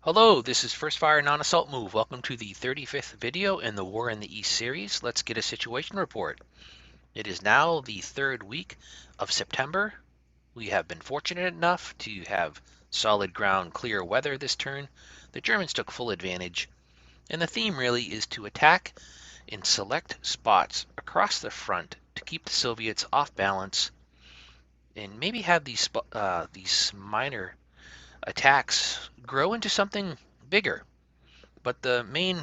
Hello, this is First Fire Non-Assault Move. Welcome to the 35th video in the War in the East series. Let's get a situation report. It is now the third week of September. We have been fortunate enough to have solid ground, clear weather this turn. The Germans took full advantage, and the theme really is to attack in select spots across the front to keep the Soviets off balance and maybe have these minor attacks grow into something bigger. But the main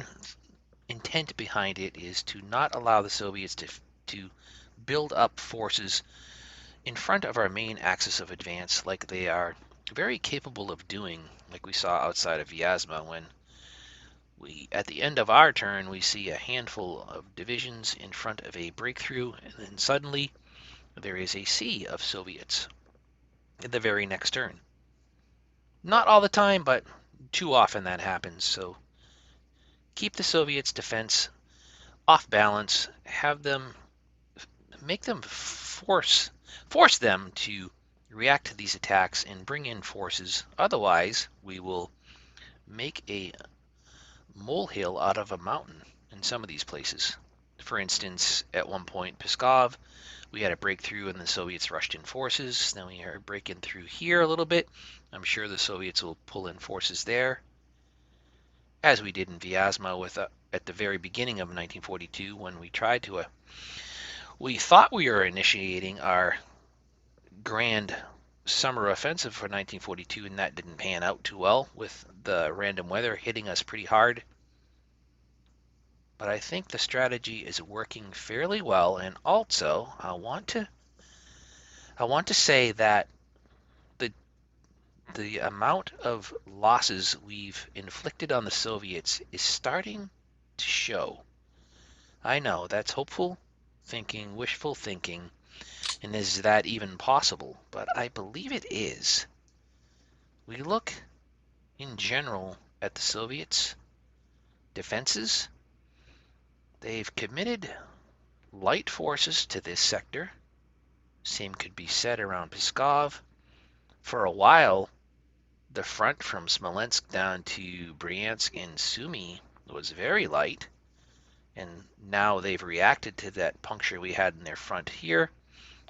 intent behind it is to not allow the Soviets to build up forces in front of our main axis of advance like they are very capable of doing, like we saw outside of Vyazma when at the end of our turn, we see a handful of divisions in front of a breakthrough, and then suddenly there is a sea of Soviets in the very next turn. Not all the time, but too often that happens, so keep the Soviets' defense off balance, have them make them force them to react to these attacks and bring in forces. Otherwise, we will make a molehill out of a mountain in some of these places. For instance, at one point, Pskov, we had a breakthrough and the Soviets rushed in forces. Then we are breaking through here a little bit. I'm sure the Soviets will pull in forces there, as we did in Vyazma at the very beginning of 1942 when we thought we were initiating our grand summer offensive for 1942, and that didn't pan out too well with the random weather hitting us pretty hard. But I think the strategy is working fairly well, and also I want to say that the the amount of losses we've inflicted on the Soviets is starting to show. I know that's hopeful thinking, wishful thinking, and is that even possible? But I believe it is. We look in general at the Soviets' defenses. They've committed light forces to this sector. Same could be said around Pskov. For a while, the front from Smolensk down to Bryansk and Sumy was very light, and now they've reacted to that puncture we had in their front here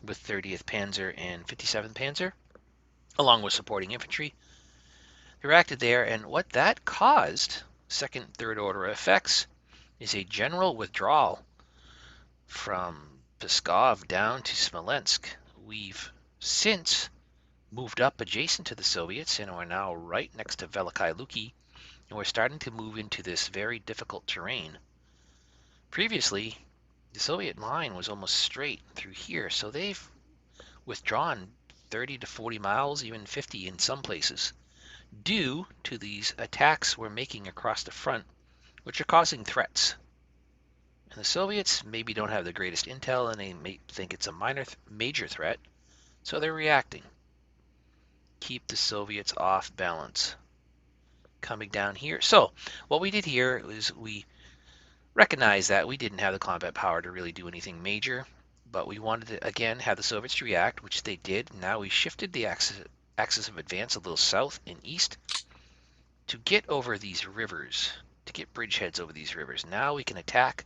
with 30th Panzer and 57th Panzer, along with supporting infantry. They reacted there, and what that caused, second, third order effects, is a general withdrawal from Pskov down to Smolensk. We've since moved up adjacent to the Soviets and are now right next to Veliky Luki, and we're starting to move into this very difficult terrain. Previously, the Soviet line was almost straight through here, so they've withdrawn 30 to 40 miles, even 50 in some places, due to these attacks we're making across the front, which are causing threats. And the Soviets maybe don't have the greatest intel, and they may think it's a major threat, so they're reacting. Keep the Soviets off balance. Coming down here. So what we did here is we recognized that we didn't have the combat power to really do anything major, but we wanted to, again, have the Soviets react, which they did. Now we shifted the axis of advance a little south and east to get over these rivers, to get bridgeheads over these rivers. Now we can attack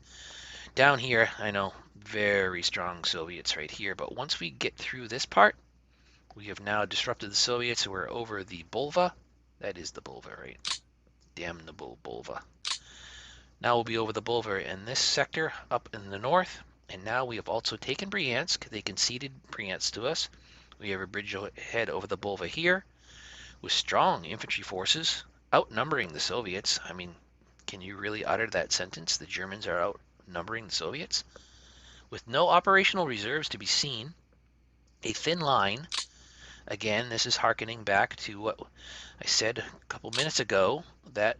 down here. I know, very strong Soviets right here, but once we get through this part, we have now disrupted the Soviets. We're over the Bulva. That is the Bulva, right? Damnable Bulva. Now we'll be over the Bulva in this sector up in the north, and now we have also taken Bryansk. They conceded Bryansk to us. We have a bridgehead over the Bulva here with strong infantry forces outnumbering the Soviets. I mean, can you really utter that sentence? The Germans are outnumbering the Soviets? With no operational reserves to be seen, a thin line. Again, this is hearkening back to what I said a couple minutes ago, that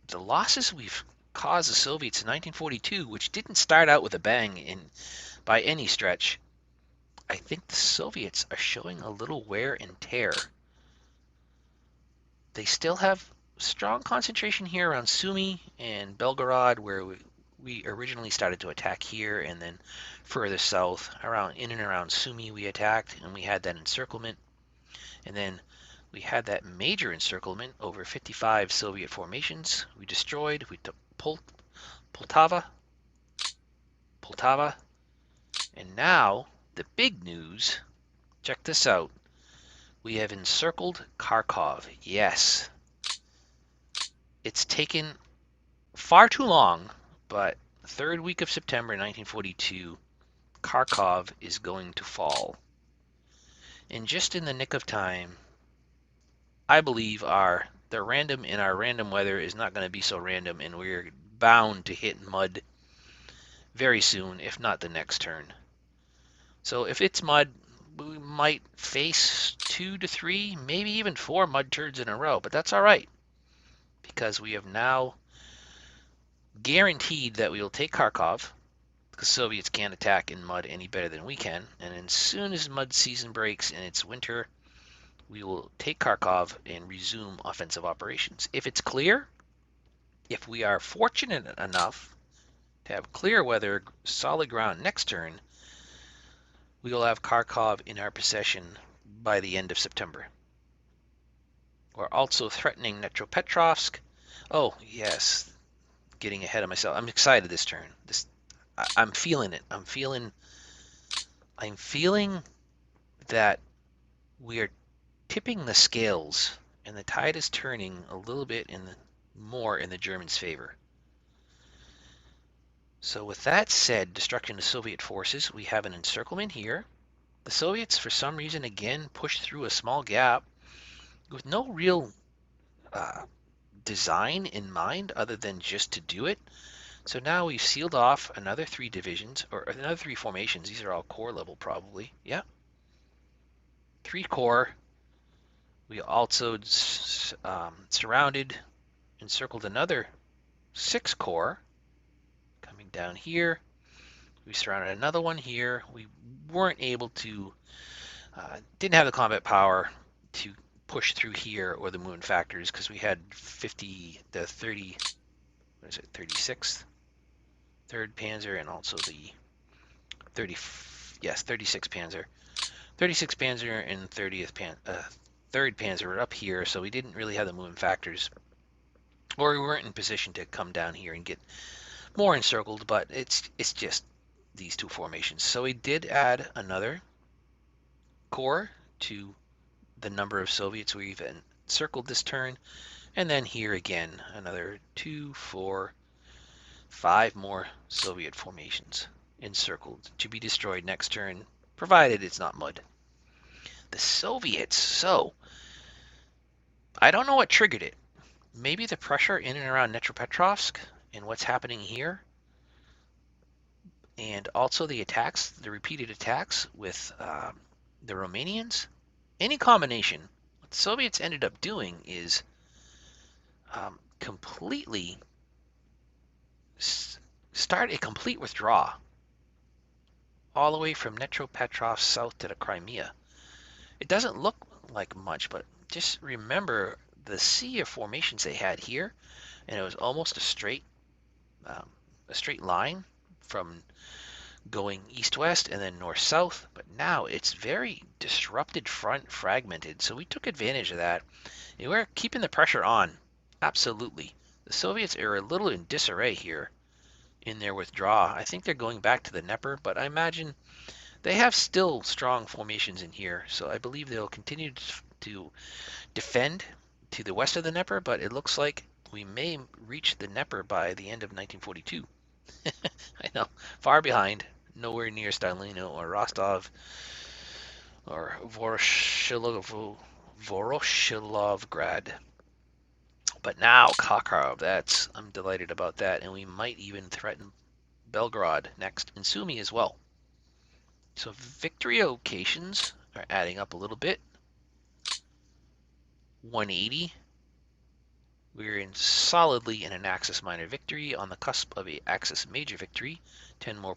the losses we've caused the Soviets in 1942, which didn't start out with a bang by any stretch, I think the Soviets are showing a little wear and tear. They still have strong concentration here around Sumy and Belgorod, where we originally started to attack here, and then further south, in and around Sumy, we attacked, and we had that encirclement. And then we had that major encirclement over 55 Soviet formations. We destroyed. We took Poltava, and now the big news. Check this out. We have encircled Kharkov. Yes, it's taken far too long, but third week of September 1942, Kharkov is going to fall. And just in the nick of time, I believe the random in our random weather is not going to be so random, and we're bound to hit mud very soon, if not the next turn. So if it's mud, we might face 2 to 3, maybe even 4 mud turds in a row, but that's all right, because we have now guaranteed that we will take Kharkov, because Soviets can't attack in mud any better than we can, and as soon as mud season breaks and it's winter, we will take Kharkov and resume offensive operations. If it's clear, if we are fortunate enough to have clear weather, solid ground next turn, we will have Kharkov in our possession by the end of September. We're also threatening Dnipropetrovsk. Oh, yes, getting ahead of myself. I'm excited this turn. I'm feeling it. I'm feeling that we are tipping the scales, and the tide is turning a little bit more in the Germans' favor. So with that said, destruction of Soviet forces, we have an encirclement here. The Soviets, for some reason, again, pushed through a small gap with no real design in mind other than just to do it. So now we've sealed off another 3 divisions, or another 3 formations. These are all corps level probably. Yeah. 3 corps. We also surrounded, encircled another 6 corps. Coming down here. We surrounded another one here. We weren't able to, didn't have the combat power to push through here or the movement factors because we had 36th, 3rd Panzer, and also the 36th Panzer. 36th Panzer and 3rd Panzer were up here, so we didn't really have the movement factors, or we weren't in position to come down here and get more encircled, but it's just these 2 formations. So we did add another corps to the number of Soviets we've encircled this turn, and then here again another 2, 4, 5 more Soviet formations encircled to be destroyed next turn, provided it's not mud. The Soviets, so I don't know what triggered it. Maybe the pressure in and around Dnipropetrovsk and what's happening here, and also the attacks, the repeated attacks with the Romanians. Any combination. What the Soviets ended up doing is completely start a complete withdrawal all the way from Dnipropetrovsk south to the Crimea. It doesn't look like much, but just remember the sea of formations they had here, and it was almost a straight line from going east-west and then north-south, but now it's very disrupted front, fragmented, so we took advantage of that. And we're keeping the pressure on, absolutely. The Soviets are a little in disarray here in their withdrawal. I think they're going back to the Dnieper, but I imagine they have still strong formations in here, so I believe they'll continue to defend to the west of the Dnieper, but it looks like we may reach the Dnieper by the end of 1942. I know, far behind, nowhere near Stalino or Rostov or Voroshilovgrad. But now Kharkov, I'm delighted about that, and we might even threaten Belgorod next, and Sumy as well. So victory locations are adding up a little bit. 180. We're solidly in an Axis minor victory, on the cusp of a Axis major victory. 10 more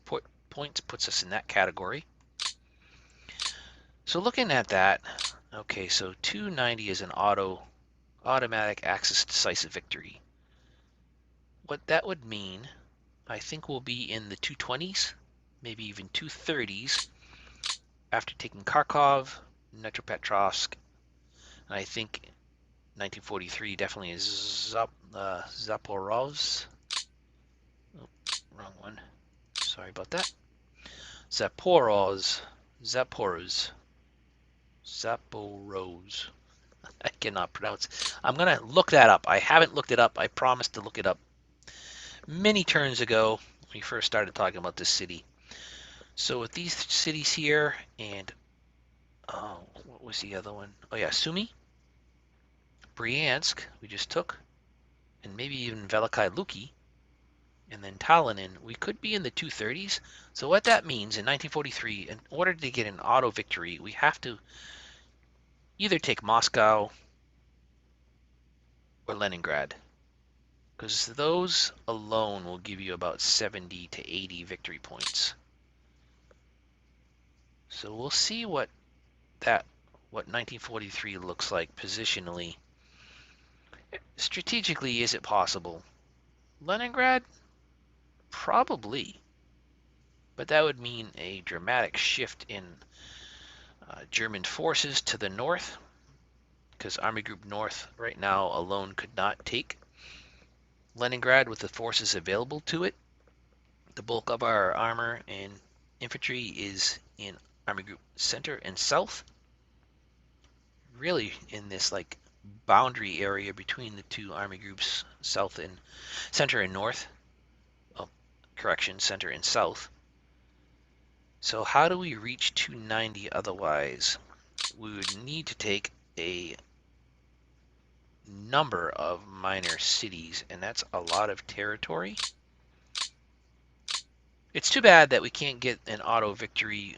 points puts us in that category. So looking at that, okay, so 290 is an automatic Axis decisive victory. What that would mean, I think we'll be in the 220s, maybe even 230s, after taking Kharkov, Dnipropetrovsk, I think 1943 definitely is Zaporozhye. Oh, wrong one. Sorry about that. Zaporozhye. Zaporozhye. Zaporozhye. I cannot pronounce. I'm going to look that up. I haven't looked it up. I promised to look it up many turns ago when we first started talking about this city. So with these cities here, and what was the other one? Oh yeah, Sumy, Bryansk, we just took, and maybe even Veliky Luki, and then Tallinn, we could be in the 230s. So what that means in 1943, in order to get an auto victory, we have to either take Moscow or Leningrad, because those alone will give you about 70 to 80 victory points. So we'll see what 1943 looks like positionally. Strategically, is it possible? Leningrad? Probably. But that would mean a dramatic shift in German forces to the north, because Army Group North right now alone could not take Leningrad with the forces available to it. The bulk of our armor and infantry is in Army Group Center and South, really in this like boundary area between the two army groups, South and Center and North. Oh, correction, Center and South. So how do we reach 290 otherwise? We would need to take a number of minor cities, and that's a lot of territory. It's too bad that we can't get an auto victory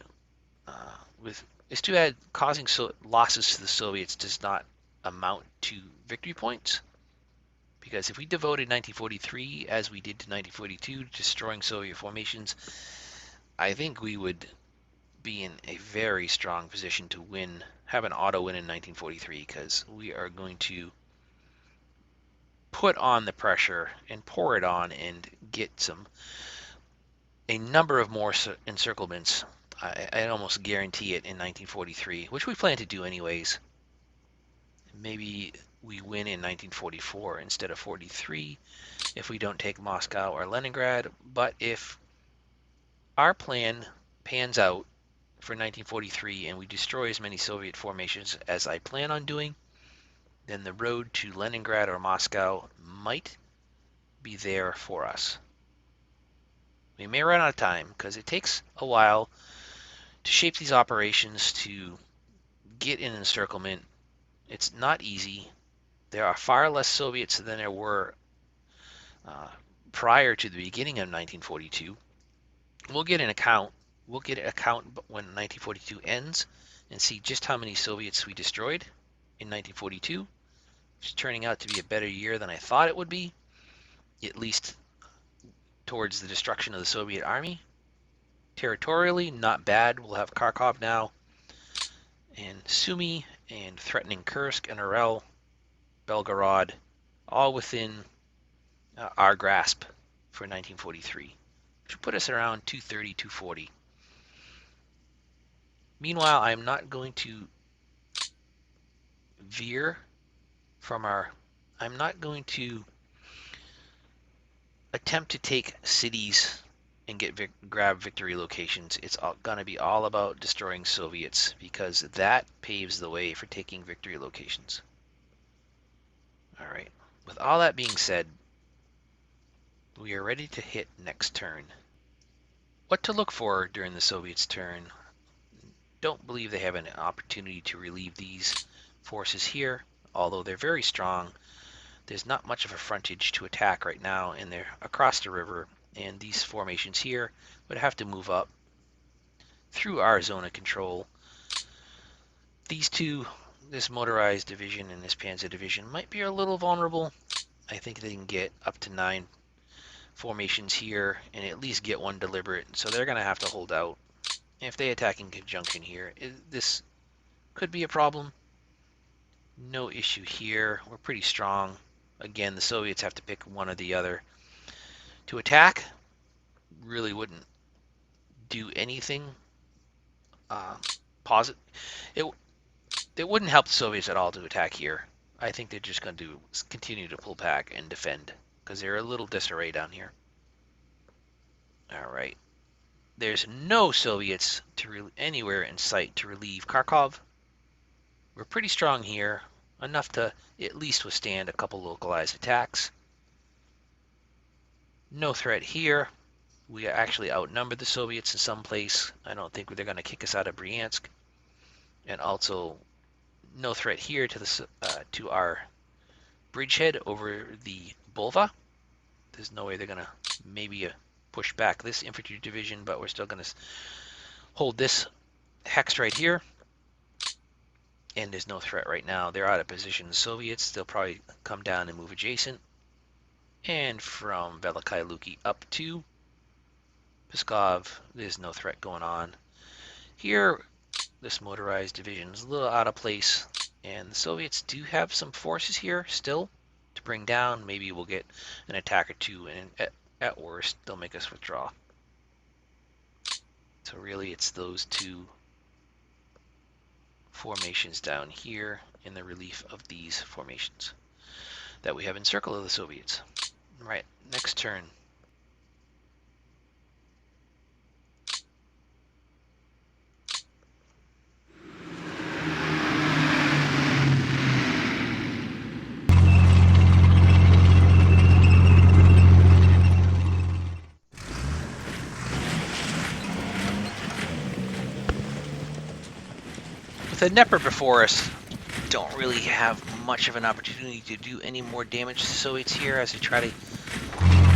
with. It's too bad causing losses to the Soviets does not amount to victory points. Because if we devoted 1943 as we did to 1942, destroying Soviet formations, I think we would be in a very strong position to win, have an auto win in 1943, because we are going to put on the pressure and pour it on and get a number of more encirclements. I almost guarantee it in 1943, which we plan to do anyways. Maybe we win in 1944 instead of 43 if we don't take Moscow or Leningrad. But if our plan pans out for 1943 and we destroy as many Soviet formations as I plan on doing, then the road to Leningrad or Moscow might be there for us. We may run out of time because it takes a while to shape these operations, to get an encirclement. It's not easy. There are far less Soviets than there were prior to the beginning of 1942. We'll get an account. We'll get an account when 1942 ends and see just how many Soviets we destroyed in 1942. It's turning out to be a better year than I thought it would be, at least towards the destruction of the Soviet army. Territorially, not bad. We'll have Kharkov now, and Sumy, and threatening Kursk and Orel, Belgorod, all within our grasp for 1943, which would put us around 230, 240. Meanwhile, I'm not going to veer from our. I'm not going to attempt to take cities and grab victory locations. It's going to be all about destroying Soviets, because that paves the way for taking victory locations. All right. With all that being said, we are ready to hit next turn. What to look for during the Soviets' turn? Don't believe they have an opportunity to relieve these forces here, although they're very strong. There's not much of a frontage to attack right now, and they're across the river, and these formations here would have to move up through our zone of control. These two, this motorized division and this panzer division, might be a little vulnerable. I think they can get up to 9 formations here and at least get one deliberate, so they're going to have to hold out. If they attack in conjunction here, this could be a problem. No issue here. We're pretty strong. Again, the Soviets have to pick one or the other. To attack really wouldn't do anything positive. it wouldn't help the Soviets at all to attack here. I think they're just going to continue to pull back and defend because they're a little disarray down here. All right. There's no Soviets anywhere in sight to relieve Kharkov. We're pretty strong here, enough to at least withstand a couple localized attacks. No threat here. We actually outnumbered the Soviets in some place. I don't think they're going to kick us out of Bryansk. And also, no threat here to our bridgehead over the Bulva. There's no way they're going to maybe push back this infantry division, but we're still going to hold this hex right here. And there's no threat right now. They're out of position. The Soviets, they'll probably come down and move adjacent. And from Veliky Luki up to Pskov, there's no threat going on. Here, this motorized division is a little out of place. And the Soviets do have some forces here still to bring down. Maybe we'll get an attack or two, and at worst, they'll make us withdraw. So really, it's those two formations down here in the relief of these formations that we have encircled of the Soviets. Right, next turn. With the Dnieper before us, don't really have much of an opportunity to do any more damage to the Soviets here as they try to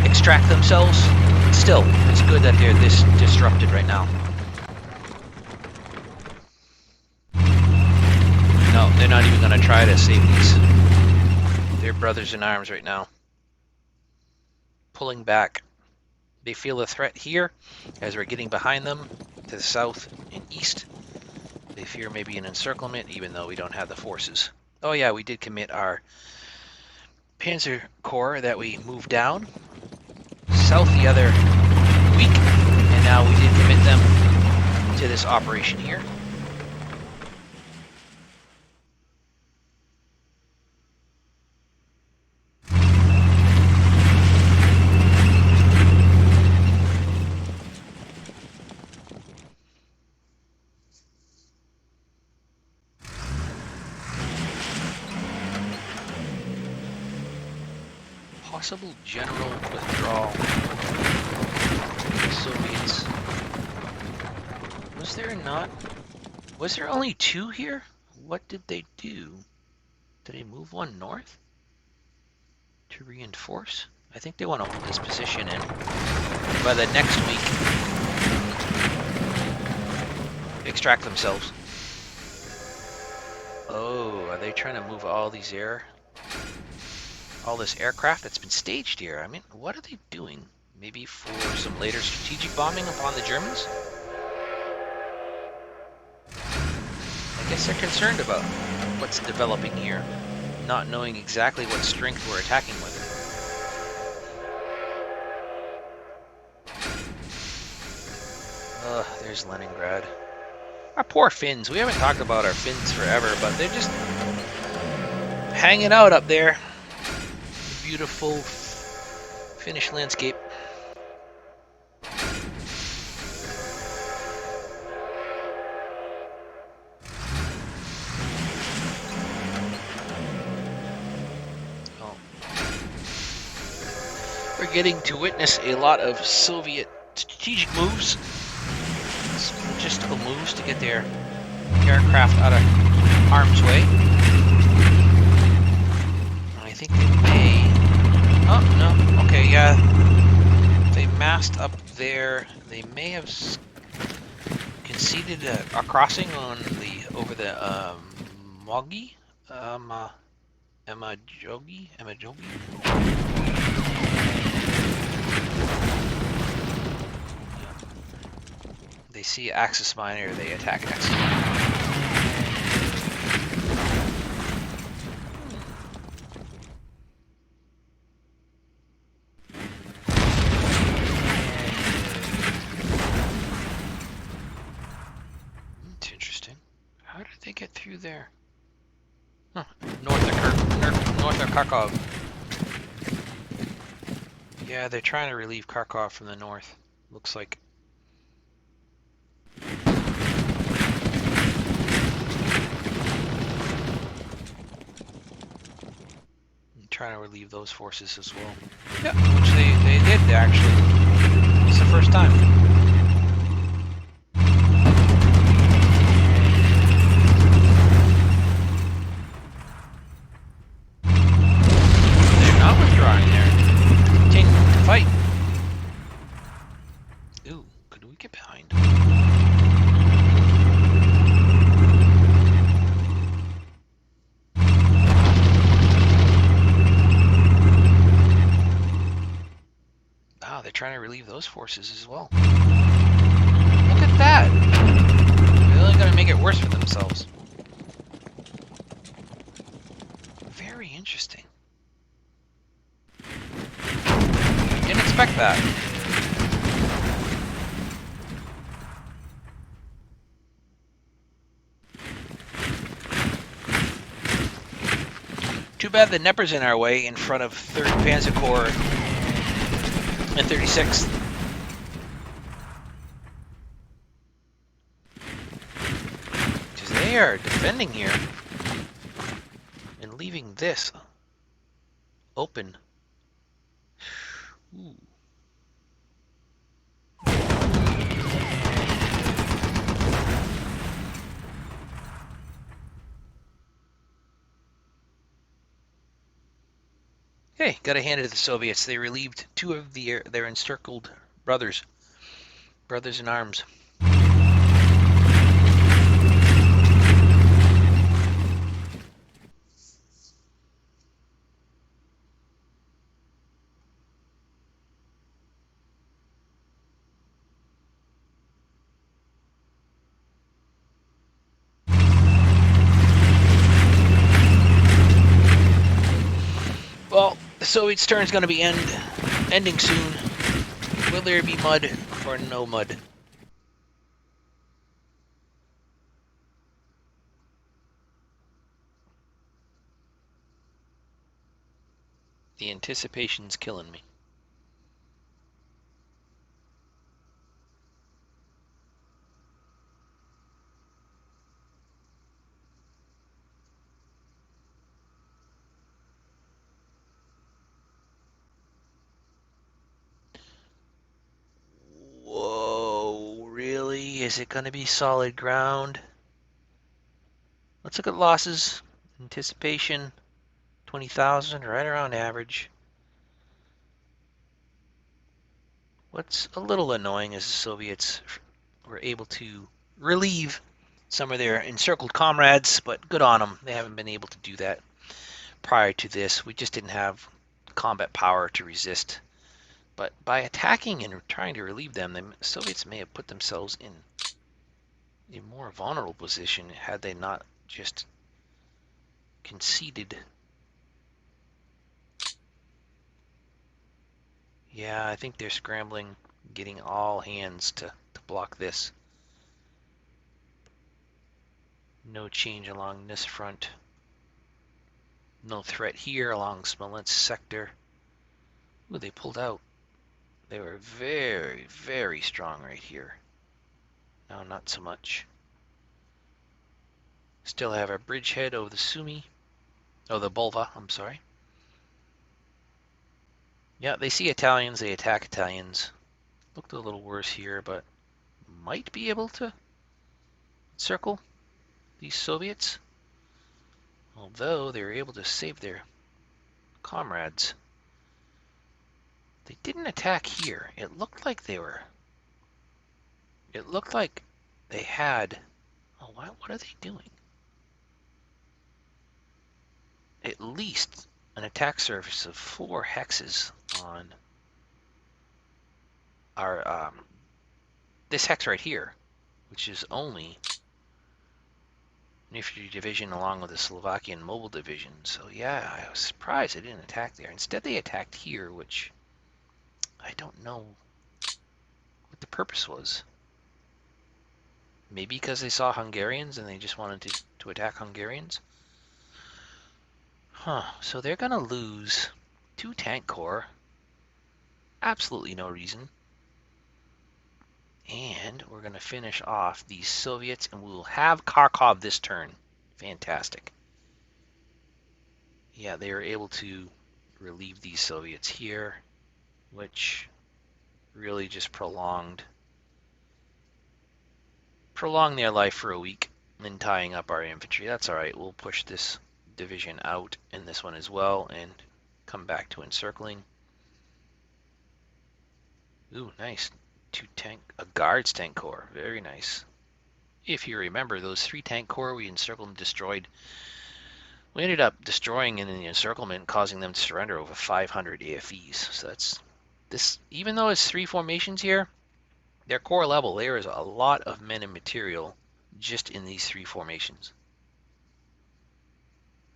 extract themselves. But still, it's good that they're this disrupted right now. No, they're not even going to try to save these. They're brothers in arms right now. Pulling back. They feel a threat here as we're getting behind them to the south and east. They fear maybe an encirclement, even though we don't have the forces. Oh yeah, we did commit our Panzer Corps that we moved down south the other week, and now we did commit them to this operation here. Possible general withdrawal. Soviets. Was there only two here? What did they do? Did they move one north to reinforce? I think they want to hold this position, and by the next week extract themselves. Oh, are they trying to move all this aircraft that's been staged here? I mean, what are they doing? Maybe for some later strategic bombing upon the Germans? I guess they're concerned about what's developing here, not knowing exactly what strength we're attacking with. There's Leningrad. Our poor Finns. We haven't talked about our Finns forever, but they're just hanging out up there. Beautiful Finnish landscape. Oh. We're getting to witness a lot of Soviet strategic moves, logistical moves to get their aircraft out of harm's way. I think they may. Oh, no. Okay, yeah. They massed up there. They may have conceded a crossing over the Mogi? Emajogi? They see Axis Minor, they attack Axis Minor. It's interesting. How did they get through there? Huh. North of Kharkov. Yeah, they're trying to relieve Kharkov from the north. Looks like. Trying to relieve those forces as well. Yeah, which they did actually. It's the first time. They're not withdrawing. They're continuing to fight. Ooh, could we get behind? Ah, they're trying to relieve those forces as well. Look at that! They're only going to make it worse for themselves. Very interesting. Didn't expect that. Too bad the Knepper's in our way in front of 3rd Panzer Corps and 36th. Because they are defending here and leaving this open. Ooh. Hey, gotta hand it to the Soviets. They relieved 2 of their encircled brothers in arms. Well, the Soviets' turn is going to be ending soon. Will there be mud or no mud? The anticipation's killing me. Whoa, really? Is it going to be solid ground? Let's look at losses. Anticipation, 20,000, right around average. What's a little annoying is the Soviets were able to relieve some of their encircled comrades, but good on them. They haven't been able to do that prior to this. We just didn't have combat power to resist. But by attacking and trying to relieve them, the Soviets may have put themselves in a more vulnerable position had they not just conceded. Yeah, I think they're scrambling, getting all hands to block this. No change along this front. No threat here along Smolensk sector. Ooh, they pulled out. They were very, very strong right here. Now not so much. Still have our bridgehead over the Sumy. Oh, the Bulva, I'm sorry. Yeah, they see Italians, they attack Italians. Looked a little worse here, but might be able to circle these Soviets. Although they were able to save their comrades. They didn't attack here. It looked like they had... Oh, what are they doing? At least an attack surface of 4 hexes on our this hex right here, which is only an infantry division along with the Slovakian mobile division. So yeah, I was surprised they didn't attack there. Instead they attacked here, which I don't know what the purpose was. Maybe because they saw Hungarians and they just wanted to attack Hungarians. So they're gonna lose 2 tank corps. Absolutely no reason. And we're gonna finish off these Soviets, and we'll have Kharkov this turn. Fantastic. Yeah, they were able to relieve these Soviets here, which really just prolonged their life for a week, and tying up our infantry. That's all right. We'll push this division out and this one as well, and come back to encircling. Ooh, nice. A guards tank corps. Very nice. If you remember, those 3 tank corps we encircled and destroyed, we ended up destroying in the encirclement, causing them to surrender over 500 AFEs. So that's this. Even though it's 3 formations here, their core level, there is a lot of men and material just in these 3 formations.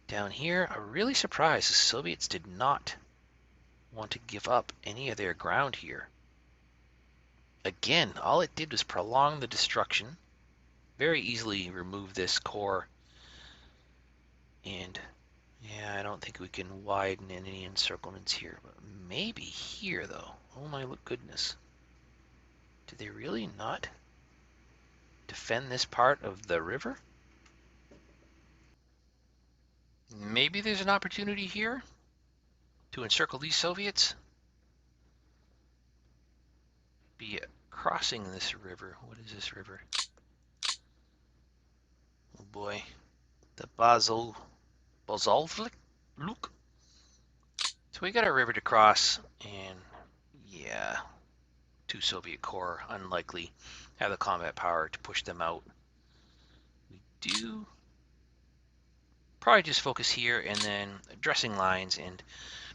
Down here, I'm really surprised the Soviets did not want to give up any of their ground here. Again, all it did was prolong the destruction. Very easily remove this core. And yeah, I don't think we can widen any encirclements here. But maybe here, though. Oh my goodness. Did they really not defend this part of the river? Maybe there's an opportunity here to encircle these Soviets. Be crossing this river. What is this river? Oh boy. The Bazalvlik? Luke? So we got a river to cross, and yeah, 2 Soviet corps, unlikely, have the combat power to push them out. We do probably just focus here and then addressing lines and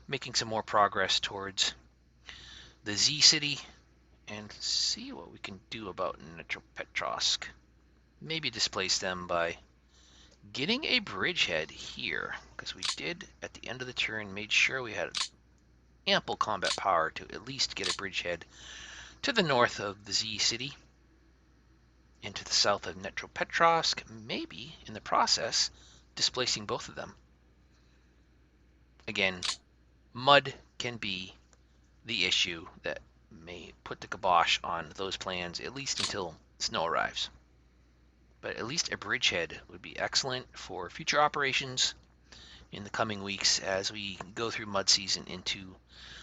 making some more progress towards the Z city and see what we can do about Petrovsk. Maybe displace them by getting a bridgehead here, because we did at the end of the turn made sure we had ample combat power to at least get a bridgehead to the north of the Z city and to the south of Petrovsk, maybe in the process displacing both of them. Again, mud can be the issue that may put the kibosh on those plans, at least until snow arrives. But at least a bridgehead would be excellent for future operations in the coming weeks as we go through mud season into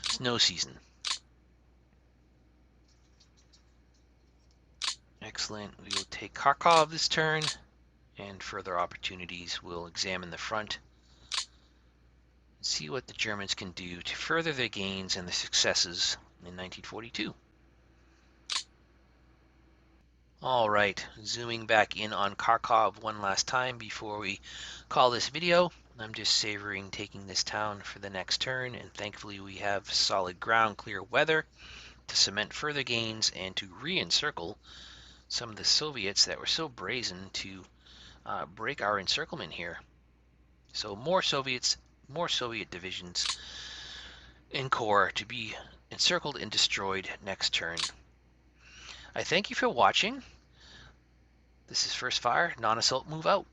snow season. Excellent. We will take Kharkov this turn, and further opportunities we'll examine the front and see what the Germans can do to further their gains and their successes in 1942. All right, zooming back in on Kharkov one last time before we call this video. I'm just savoring taking this town for the next turn, and thankfully we have solid ground, clear weather to cement further gains and to re-encircle some of the Soviets that were so brazen to break our encirclement here. So more Soviet divisions in corps to be encircled and destroyed next turn. I thank you for watching. This is First Fire, non-assault move out.